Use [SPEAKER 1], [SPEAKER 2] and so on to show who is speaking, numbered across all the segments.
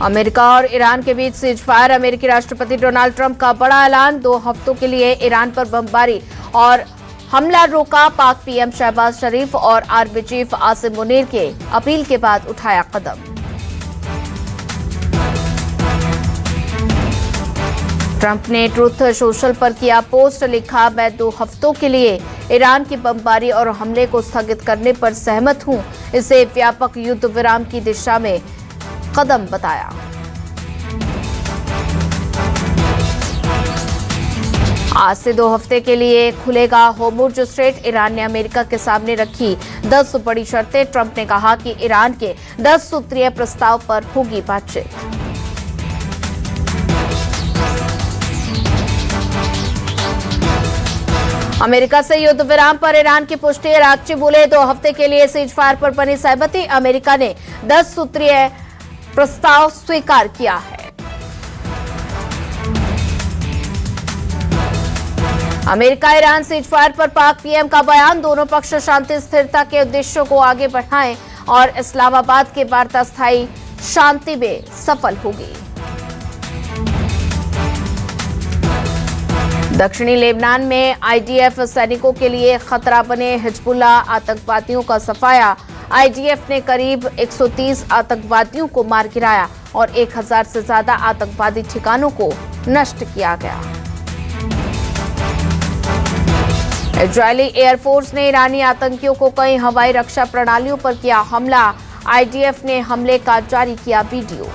[SPEAKER 1] America और Iran के बीच ceasefire. अमेरिकी राष्ट्रपति डोनाल्ड ट्रंप का बड़ा ऐलान, 2 हफ्तों के लिए ईरान पर बमबारी और हमला रोका। पाक पीएम शहबाज शरीफ और आर्मी चीफ आसिम मुनीर के अपील के बाद उठाया कदम। ट्रंप ने ट्रूथ सोशल पर किया पोस्ट, लिखा, मैं 2 हफ्तों के लिए ईरान की बमबारी और हमले को स्थगित करने पर सहमत हूं। इसे व्यापक युद्ध विराम की दिशा में कदम बताया। आज से 2 हफ्ते के लिए खुलेगा होर्मुज स्ट्रेट। ईरान ने अमेरिका के सामने रखी 10 बड़ी शर्तें। ट्रंप ने कहा कि ईरान के 10 सूत्रीय प्रस्ताव पर होगी बातचीत। अमेरिका से युद्ध विराम पर ईरान की पुष्टि। रागची बोले, 2 हफ्ते के लिए सीजफायर पर बनी सहमति। अमेरिका ने 10 सूत्रीय प्रस्ताव स्वीकार किया है। अमेरिका ईरान सीजफायर पर पाक पीएम का बयान, दोनों पक्ष शांति स्थिरता के उद्देश्यों को आगे बढ़ाएं और इस्लामाबाद की वार्ता स्थायी शांति में सफल होगी। दक्षिणी लेबनान में आईडीएफ सैनिकों के लिए खतरा बने हिजबुल्लाह आतंकवादियों का सफाया। आईडीएफ ने करीब 130 आतंकवादियों को मार गिराया और 1000 से ज्यादा आतंकवादी ठिकानों को नष्ट किया गया। इजरायली एयरफोर्स ने ईरानी आतंकियों को कई हवाई रक्षा प्रणालियों पर किया हमला। आईडीएफ ने हमले का जारी किया वीडियो।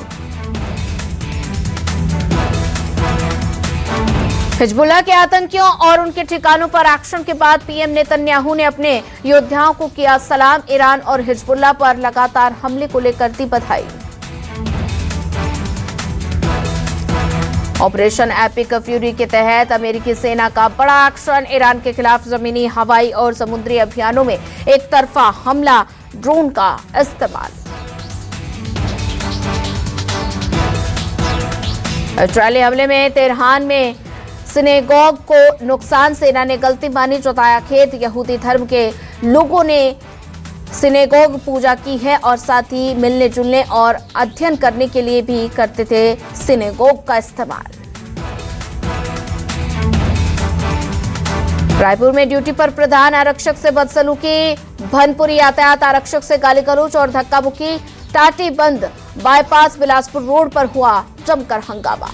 [SPEAKER 1] हिजबुल्लाह के आतंकियों और उनके ठिकानों पर एक्शन के बाद पीएम नेतन्याहू ने अपने योद्धाओं को किया सलाम। ईरान और हिजबुल्लाह पर लगातार हमले को लेकर दी बधाई। ऑपरेशन एपिक फ्यूरी के तहत अमेरिकी सेना का बड़ा एक्शन। ईरान के खिलाफ जमीनी, हवाई और समुद्री अभियानों में एक तरफा हमला, ड्रोन का इस्तेमाल। इजरायली हमले में तेहरान में सिनेगोग को नुकसान, सेना ने गलती मानी, जताया खेद। यहूदी धर्म के लोगों ने सिनेगोग पूजा की है और साथ ही मिलने जुलने और अध्ययन करने के लिए भी करते थे सिनेगोग का इस्तेमाल। रायपुर में ड्यूटी पर प्रधान आरक्षक से बदसलूकी। भनपुरी यातायात आरक्षक से गाली गलौज और धक्का मुक्की। टाटी बंद बाईपास बिलासपुर रोड पर हुआ जमकर हंगामा।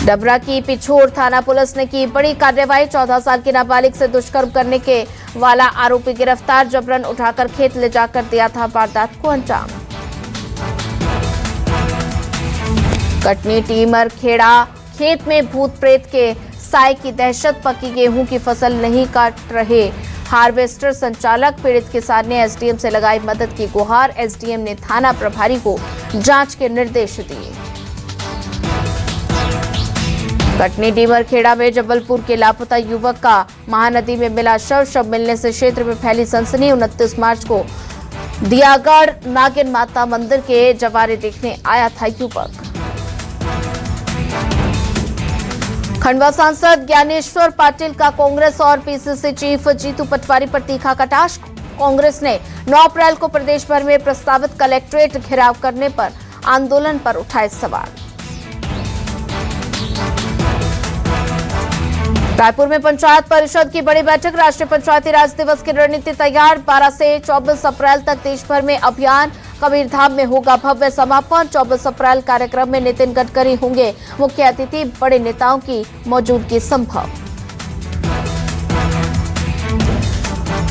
[SPEAKER 1] डबरा की पिछोर थाना पुलिस ने की बड़ी कार्रवाई। 14 साल की नाबालिग से दुष्कर्म करने के वाला आरोपी गिरफ्तार। जबरन उठाकर खेत ले जाकर दिया था वारदात को अंजाम। कटनी टीमर खेड़ा खेत में भूत प्रेत के साए की दहशत। पकी गेहूं की फसल नहीं काट रहे हार्वेस्टर संचालक। पीड़ित किसान ने एसडीएम से लगाई मदद की गुहार। एसडीएम ने थाना प्रभारी को जांच के निर्देश दिए। कटनी डीमर खेड़ा में जबलपुर के लापता युवक का महानदी में मिला शव मिलने से क्षेत्र में फैली सनसनी। 29 मार्च को दियागढ़ नागिन माता मंदिर के जवारे देखने आया था युवक। खंडवा सांसद ज्ञानेश्वर पाटिल का कांग्रेस और पीसीसी चीफ जीतू पटवारी पर तीखा कटाक्ष। कांग्रेस ने 9 अप्रैल को प्रदेश भर में प्रस्तावित कलेक्ट्रेट घेराव करने पर आंदोलन पर उठाए सवाल। रायपुर में पंचायत परिषद की बड़ी बैठक। राष्ट्रीय पंचायती राज दिवस की रणनीति तैयार। 12 से 24 अप्रैल तक देश भर में अभियान। कबीरधाम में होगा भव्य समापन। 24 अप्रैल कार्यक्रम में नितिन गडकरी होंगे मुख्य अतिथि। बड़े नेताओं की मौजूदगी संभव।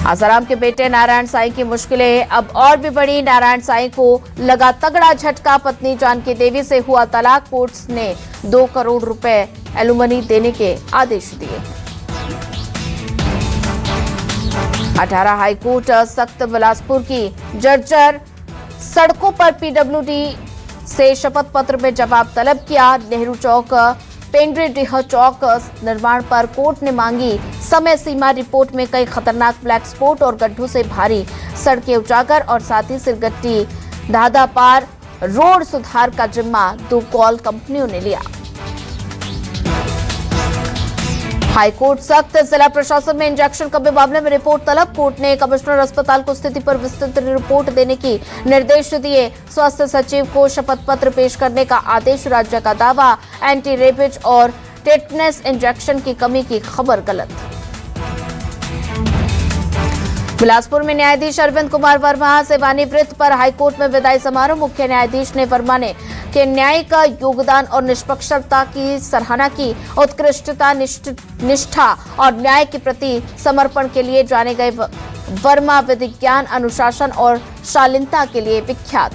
[SPEAKER 1] आसाराम के बेटे नारायण साईं की मुश्किलें अब और भी बढ़ी। नारायण साईं को लगा तगड़ा झटका। पत्नी जानकी देवी से हुआ तलाक। कोर्ट ने 2 करोड़ रुपए एलुमनी देने के आदेश दिए। 18 हाईकोर्ट सख्त। बिलासपुर की जर्जर सड़कों पर पीडब्ल्यूडी से शपथ पत्र में जवाब तलब किया। नेहरू चौक, पेंड्रीडीह चौक निर्माण पर कोर्ट ने मांगी समय सीमा। रिपोर्ट में कई खतरनाक ब्लैक स्पॉट और गड्ढों से भारी सड़कें उजागर और साथ ही सिरगट्टी दादा पार रोड सुधार का जिम्मा 2 कॉल कंपनियों ने लिया। हाईकोर्ट सख्त, जिला प्रशासन में इंजेक्शन कब्जे मामले में रिपोर्ट तलब। कोर्ट ने कमिश्नर अस्पताल को स्थिति पर विस्तृत रिपोर्ट देने की निर्देश दिए। स्वास्थ्य सचिव को शपथ पत्र पेश करने का आदेश। राज्य का दावा, एंटी रेबीज और टेटनस इंजेक्शन की कमी की खबर गलत। बिलासपुर में न्यायाधीश अरविंद कुमार वर्मा सेवानिवृत्त पर हाईकोर्ट में विदाई समारोह। मुख्य न्यायाधीश ने वर्मा ने के न्यायिक योगदान और निष्पक्षता की सराहना की। उत्कृष्टता, निष्ठा और न्याय के प्रति समर्पण के लिए जाने गए वर्मा विधिज्ञान, अनुशासन और शालीनता के लिए विख्यात।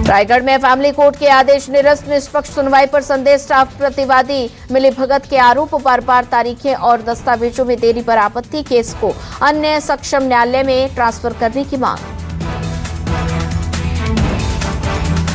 [SPEAKER 1] रायगढ़ में फैमिली कोर्ट के आदेश निरस्त, निष्पक्ष सुनवाई पर संदेह। स्टाफ प्रतिवादी मिलीभगत के आरोप, बार-बार तारीखें और दस्तावेजों में देरी पर आपत्ति। केस को अन्य सक्षम न्यायालय में ट्रांसफर करने की मांग।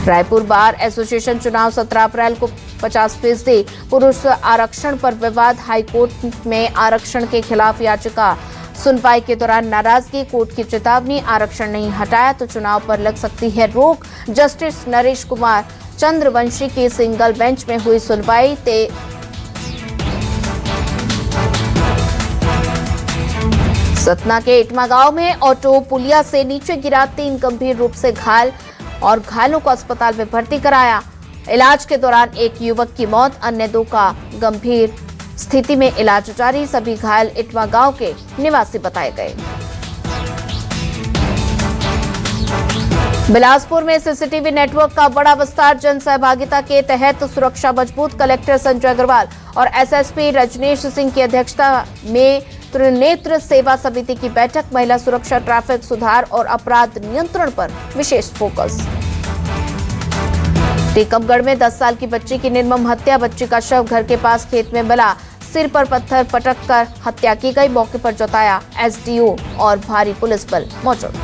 [SPEAKER 1] रायपुर बार एसोसिएशन चुनाव 17 अप्रैल को 50% पुरुष आरक्षण पर विवाद। हाईकोर्ट में आरक्षण के खिलाफ याचिका सुनवाई के दौरान नाराजगी। कोर्ट की चेतावनी, आरक्षण नहीं हटाया तो चुनाव पर लग सकती है रोक। जस्टिस नरेश कुमार चंद्रवंशी की सिंगल बेंच में हुई सुनवाई। सतना के इटमा गांव में ऑटो पुलिया से नीचे गिरा, 3 गंभीर रूप से घायल और घायलों को अस्पताल में भर्ती कराया। इलाज के दौरान एक युवक की मौत, अन्य 2 का गंभीर स्थिति में इलाज जारी। सभी घायल इटवा गांव के निवासी बताए गए। बिलासपुर में सीसीटीवी नेटवर्क का बड़ा विस्तार, जन सहभागिता के तहत सुरक्षा मजबूत। कलेक्टर संजय अग्रवाल और एसएसपी रजनीश सिंह की अध्यक्षता में त्रिनेत्र सेवा समिति की बैठक। महिला सुरक्षा, ट्रैफिक सुधार और अपराध नियंत्रण पर विशेष फोकस। टीकमगढ़ में 10 साल की बच्ची की निर्मम हत्या। बच्ची का शव घर के पास खेत में मिला। सिर पर पत्थर पटक कर हत्या की गई। मौके पर जताया एसडीओ और भारी पुलिस बल मौजूद।